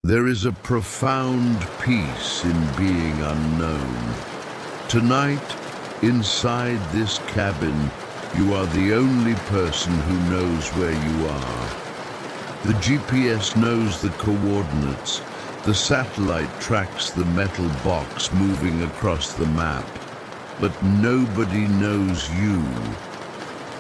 There is a profound peace in being unknown. Tonight, inside this cabin, you are the only person who knows where you are. The GPS knows the coordinates. The satellite tracks the metal box moving across the map. But nobody knows you.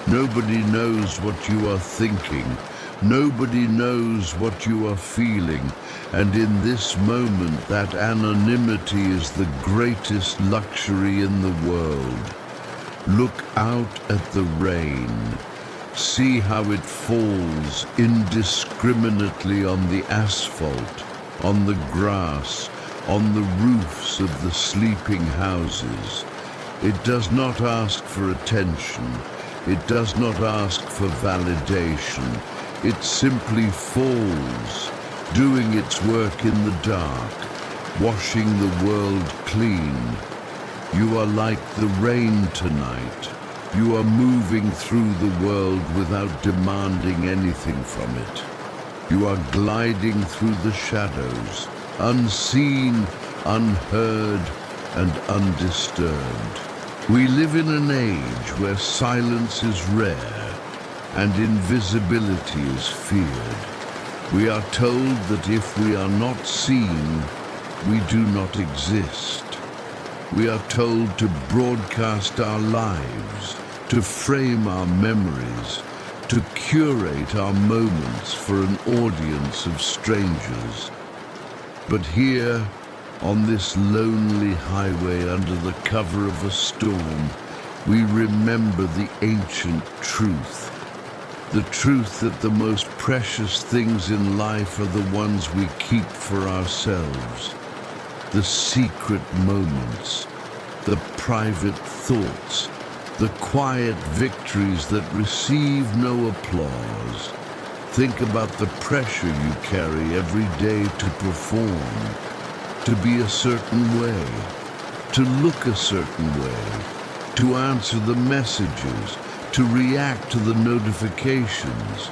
Nobody knows what you are thinking. Nobody knows what you are feeling. And in this moment, that anonymity is the greatest luxury in the world. Look out at the rain. See how it falls indiscriminately on the asphalt, on the grass, on the roofs of the sleeping houses. It does not ask for attention. It does not ask for validation. It simply falls, doing its work in the dark, washing the world clean. You are like the rain tonight. You are moving through the world without demanding anything from it. You are gliding through the shadows, unseen, unheard, and undisturbed. We live in an age where silence is rare and invisibility is feared. We are told that if we are not seen, we do not exist. We are told to broadcast our lives, to frame our memories, to curate our moments for an audience of strangers. But here, on this lonely highway under the cover of a storm, we remember the ancient truth. The truth that the most precious things in life are the ones we keep for ourselves. The secret moments, the private thoughts, the quiet victories that receive no applause. Think about the pressure you carry every day to perform, to be a certain way, to look a certain way, to answer the messages, to react to the notifications.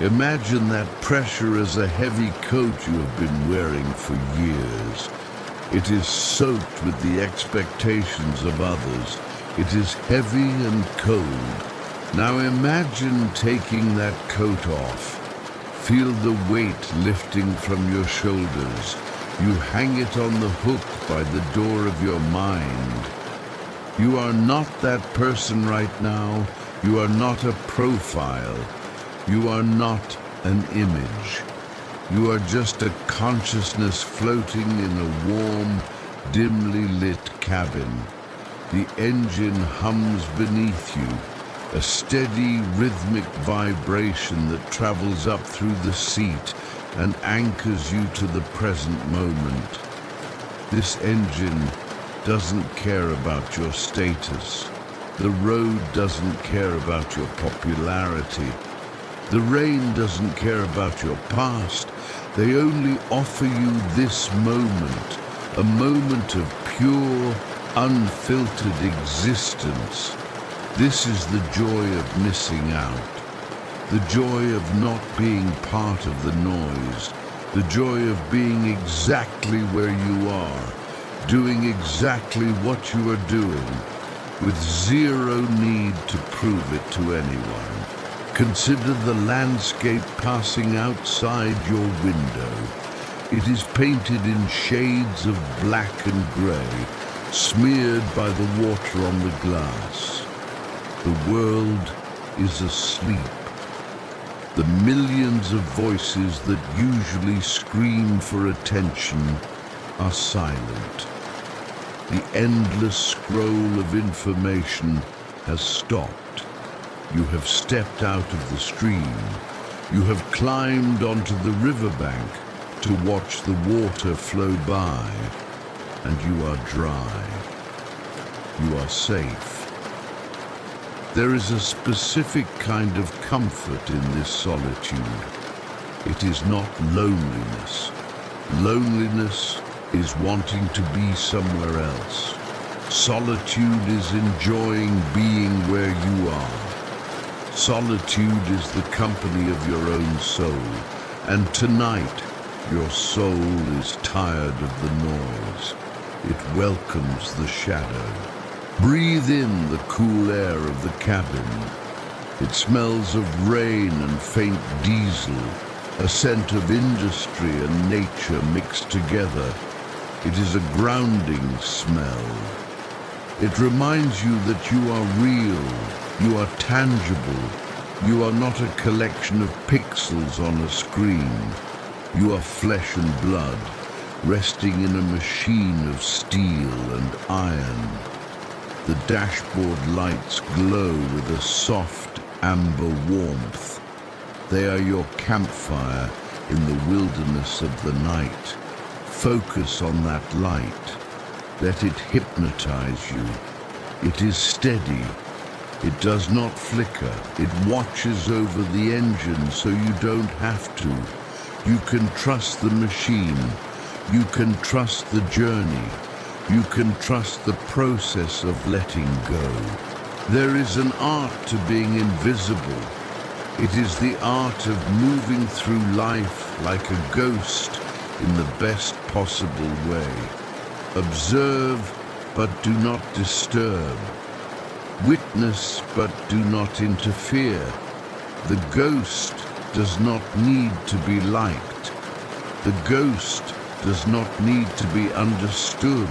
Imagine that pressure as a heavy coat you have been wearing for years. It is soaked with the expectations of others. It is heavy and cold. Now imagine taking that coat off. Feel the weight lifting from your shoulders. You hang it on the hook by the door of your mind. You are not that person right now. You are not a profile. You are not an image. You are just a consciousness floating in a warm, dimly lit cabin. The engine hums beneath you, a steady, rhythmic vibration that travels up through the seat and anchors you to the present moment. This engine doesn't care about your status. The road doesn't care about your popularity. The rain doesn't care about your past. They only offer you this moment, a moment of pure, unfiltered existence. This is the joy of missing out, the joy of not being part of the noise, the joy of being exactly where you are, doing exactly what you are doing, with zero need to prove it to anyone. Consider the landscape passing outside your window. It is painted in shades of black and gray, smeared by the water on the glass. The world is asleep. The millions of voices that usually scream for attention are silent. The endless scroll of information has stopped. You have stepped out of the stream. You have climbed onto the riverbank to watch the water flow by, and you are dry. You are safe. There is a specific kind of comfort in this solitude. It is not loneliness. Loneliness is wanting to be somewhere else. Solitude is enjoying being where you are. Solitude is the company of your own soul. And tonight, Your soul is tired of the noise. It welcomes the shadow. Breathe in the cool air of the cabin. It smells of rain and faint diesel, a scent of industry and nature mixed together. It is a grounding smell. It reminds you that you are real, you are tangible, you are not a collection of pixels on a screen. You are flesh and blood, resting in a machine of steel and iron. The dashboard lights glow with a soft amber warmth. They are your campfire in the wilderness of the night. Focus on that light. Let it hypnotize you. It is steady. It does not flicker. It watches over the engine so you don't have to. You can trust the machine. You can trust the journey. You can trust the process of letting go. There is an art to being invisible. It is the art of moving through life like a ghost in the best possible way. Observe, but do not disturb. Witness, but do not interfere. The ghost does not need to be liked. The ghost does not need to be understood.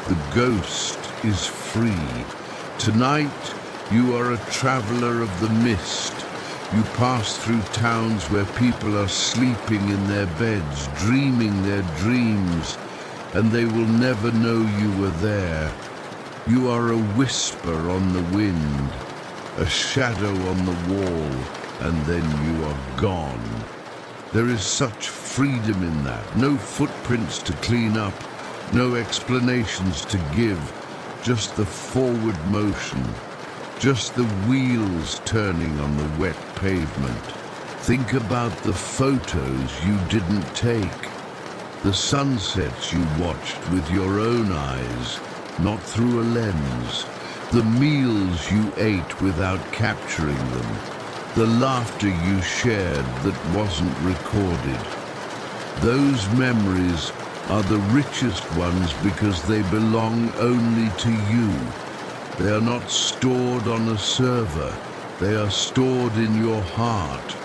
The ghost is free. Tonight, you are a traveler of the mist. You pass through towns where people are sleeping in their beds, dreaming their dreams, and they will never know you were there. You are a whisper on the wind, a shadow on the wall, and then you are gone. There is such freedom in that. No footprints to clean up, no explanations to give, just the forward motion, just the wheels turning on the wet pavement. Think about the photos you didn't take, the sunsets you watched with your own eyes, not through a lens, the meals you ate without capturing them, the laughter you shared that wasn't recorded. Those memories are the richest ones because they belong only to you. They are not stored on a server. They are stored in your heart.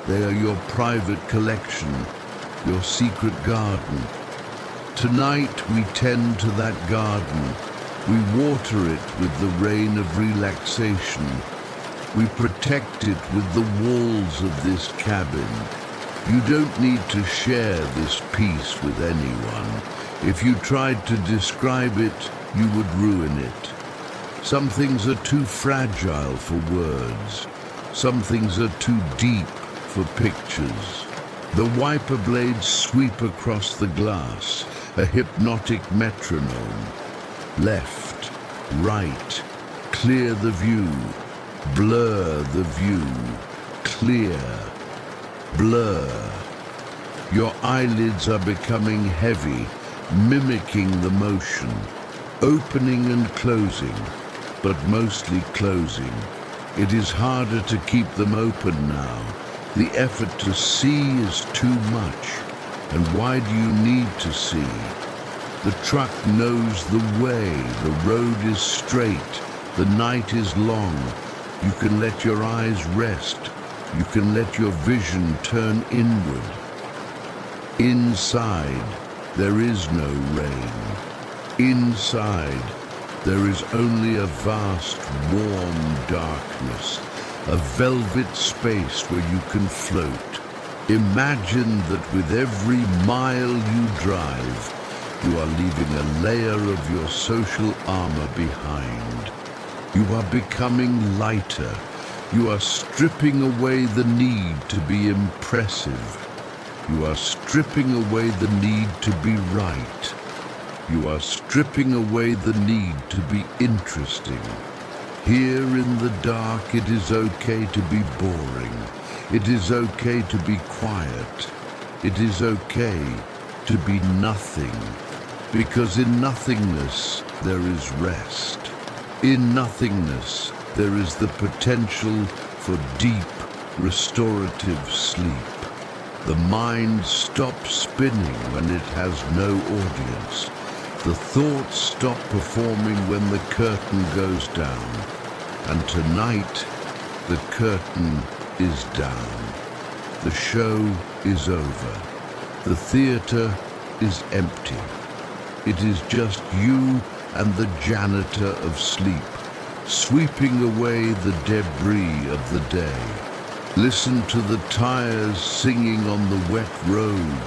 They are your private collection, your secret garden. Tonight we tend to that garden. We water it with the rain of relaxation. We protect it with the walls of this cabin. You don't need to share this peace with anyone. If you tried to describe it, you would ruin it. Some things are too fragile for words. Some things are too deep for pictures. The wiper blades sweep across the glass, a hypnotic metronome. Left, right, clear the view, blur the view, clear, blur. Your eyelids are becoming heavy, mimicking the motion, opening and closing, but mostly closing. It is harder to keep them open now. The effort to see is too much. And why do you need to see? The truck knows the way, the road is straight, the night is long. You can let your eyes rest. You can let your vision turn inward. Inside, there is no rain. Inside, there is only a vast, warm darkness, a velvet space where you can float. Imagine that with every mile you drive, you are leaving a layer of your social armor behind. You are becoming lighter. You are stripping away the need to be impressive. You are stripping away the need to be right. You are stripping away the need to be interesting. Here in the dark, it is okay to be boring. It is okay to be quiet. It is okay to be nothing. Because in nothingness, there is rest. In nothingness, there is the potential for deep, restorative sleep. The mind stops spinning when it has no audience. The thoughts stop performing when the curtain goes down. And tonight, the curtain is down. The show is over. The theater is empty. It is just you and the janitor of sleep, sweeping away the debris of the day. Listen to the tires singing on the wet road,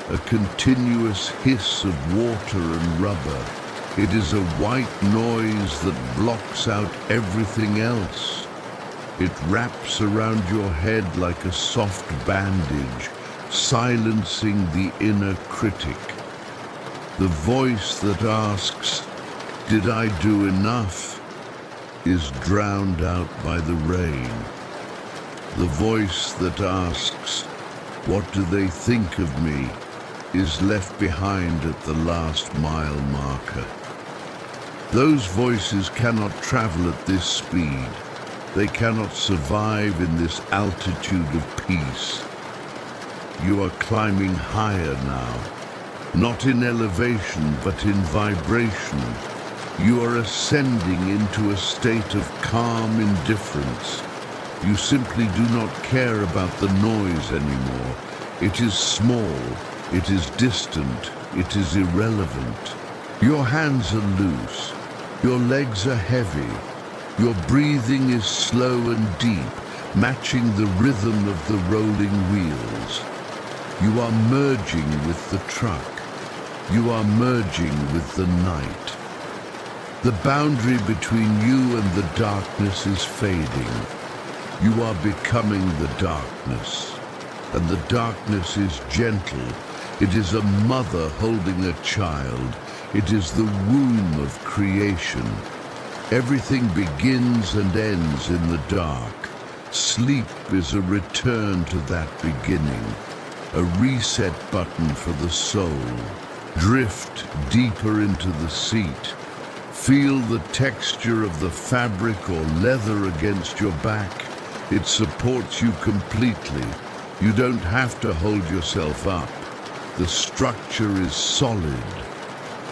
a continuous hiss of water and rubber. It is a white noise that blocks out everything else. It wraps around your head like a soft bandage, silencing the inner critic. The voice that asks, "Did I do enough?" is drowned out by the rain. The voice that asks, "What do they think of me?" is left behind at the last mile marker. Those voices cannot travel at this speed. They cannot survive in this altitude of peace. You are climbing higher now, not in elevation, but in vibration. You are ascending into a state of calm indifference. You simply do not care about the noise anymore. It is small, it is distant, it is irrelevant. Your hands are loose, your legs are heavy, your breathing is slow and deep, matching the rhythm of the rolling wheels. You are merging with the truck. You are merging with the night. The boundary between you and the darkness is fading. You are becoming the darkness. And the darkness is gentle. It is a mother holding a child. It is the womb of creation. Everything begins and ends in the dark. Sleep is a return to that beginning, a reset button for the soul. Drift deeper into the seat. Feel the texture of the fabric or leather against your back. It supports you completely. You don't have to hold yourself up. The structure is solid.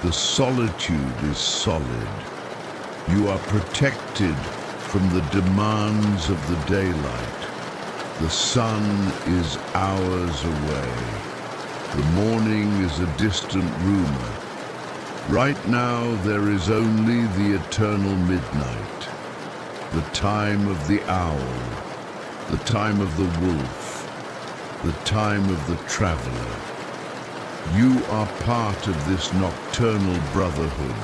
The solitude is solid. You are protected from the demands of the daylight. The sun is hours away. The morning is a distant rumor. Right now there is only the eternal midnight, the time of the owl, the time of the wolf, the time of the traveler. You are part of this nocturnal brotherhood.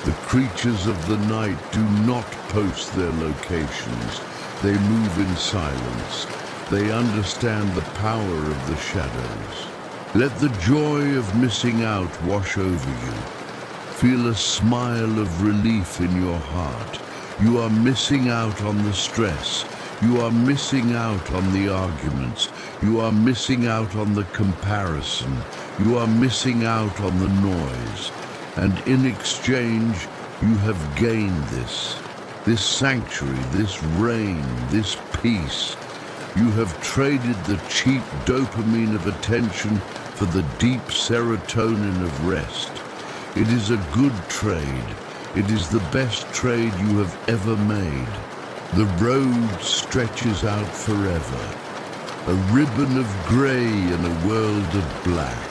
The creatures of the night do not post their locations. They move in silence. They understand the power of the shadows. Let the joy of missing out wash over you. Feel a smile of relief in your heart. You are missing out on the stress. You are missing out on the arguments. You are missing out on the comparison. You are missing out on the noise. And in exchange, you have gained this sanctuary, this rain, this peace. You have traded the cheap dopamine of attention for the deep serotonin of rest. It is a good trade. It is the best trade you have ever made. The road stretches out forever, a ribbon of gray in a world of black.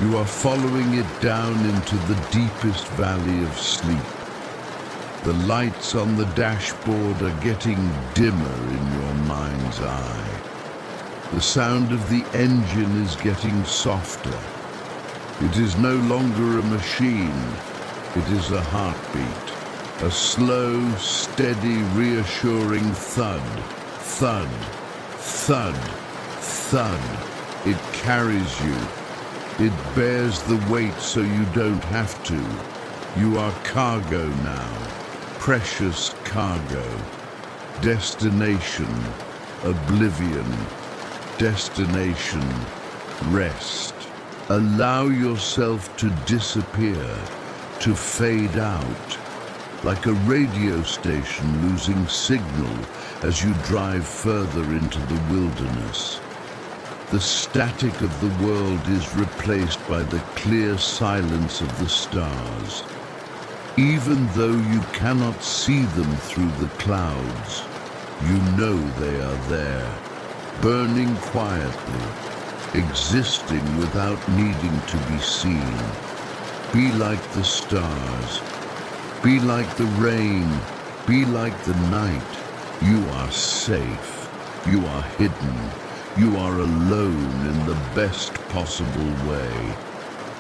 You are following it down into the deepest valley of sleep. The lights on the dashboard are getting dimmer in your mind's eye. The sound of the engine is getting softer. It is no longer a machine. It is a heartbeat. A slow, steady, reassuring thud, thud, thud, thud. It carries you. It bears the weight so you don't have to. You are cargo now, precious cargo. Destination, oblivion. Destination, rest. Allow yourself to disappear, to fade out, like a radio station losing signal as you drive further into the wilderness. The static of the world is replaced by the clear silence of the stars. Even though you cannot see them through the clouds, you know they are there, burning quietly, existing without needing to be seen. Be like the stars. Be like the rain. Be like the night. You are safe. You are hidden. You are alone in the best possible way.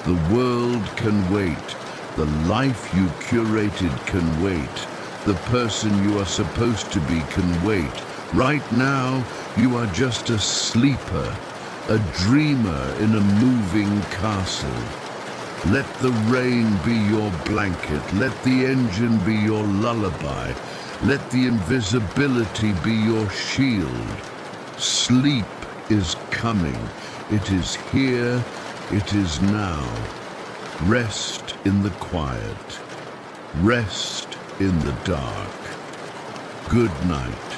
The world can wait. The life you curated can wait. The person you are supposed to be can wait. Right now, you are just a sleeper, a dreamer in a moving castle. Let the rain be your blanket. Let the engine be your lullaby. Let the invisibility be your shield. Sleep is coming. It is here. It is now. Rest in the quiet. Rest in the dark. Good night.